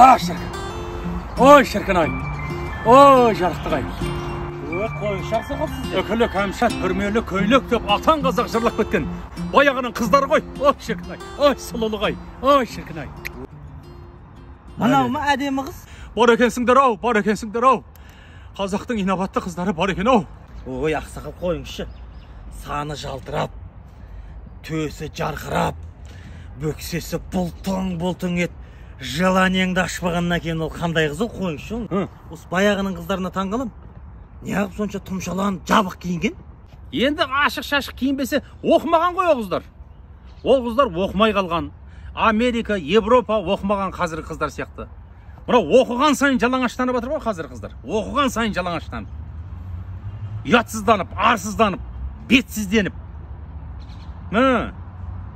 Ой, шіркін-ай. Ой, жарықтық-ай. Қойшақсы қопсыз. Өкілі, кәмшат, бүрмелі, көйлек деп атан қазақ жырлап кеткен. Баяғының қыздары ғой. Ой, шіркін-ай. Ой, сұлулық-ай. Ой, шіркін-ай. Мынау ма әдемі қыз? Бар екенсіңдер-ау, бар екенсіңдер-ау. Қазақтың инабатты қыздары бар екен-ау. Ой, ақсақал қойыңызшы. Саны жалтырап, төсі жарқырап, бөксесі бұлтың ет. Желаниеңді ашпағаннан кейін ол қандай қыз ол қойыңызшы. Осы баяғының қыздарына таңғалам. Неғып сонша тұмшаланып, жабық киінген? Енді ашық-шашық киінбесе оқымаған ғой ол қыздар. Ол қыздар оқымай қалған. Америка, Европа оқымаған қазіргі қыздар сияқты. Мынау оқыған сайын жалаңаштанып жатыр ғой қазіргі қыздар. Оқыған сайын жалаңаштанып. Ұятсызданып, арсызданып, бетсізденіп.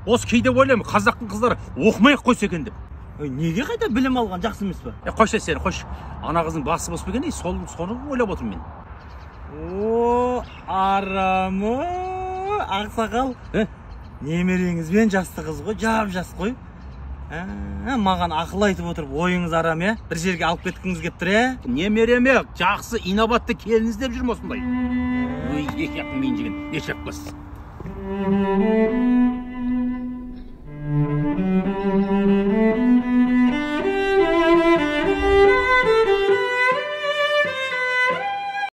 Осы кейде ойлаймын, қазақтың қыздары оқымай қойса екен деп. Неге қайта білім алған, жақсы емес пе? Қойшы сен, қойшы. Ана қыздың басы бос бекен, соны ойлап отырмын мен. О, арамы, ақсақал. Немереңізбен жасты қыз ғой, жап-жас қой. Маған ақыл айтып отырып, ойыңыз арам, бір жерге алып кеткіңіз кеп тұр, Немереме, жақсы, инабатты келіңіз деп жүрмін осындай. Ой, ешек мен жеген, ешек қыз.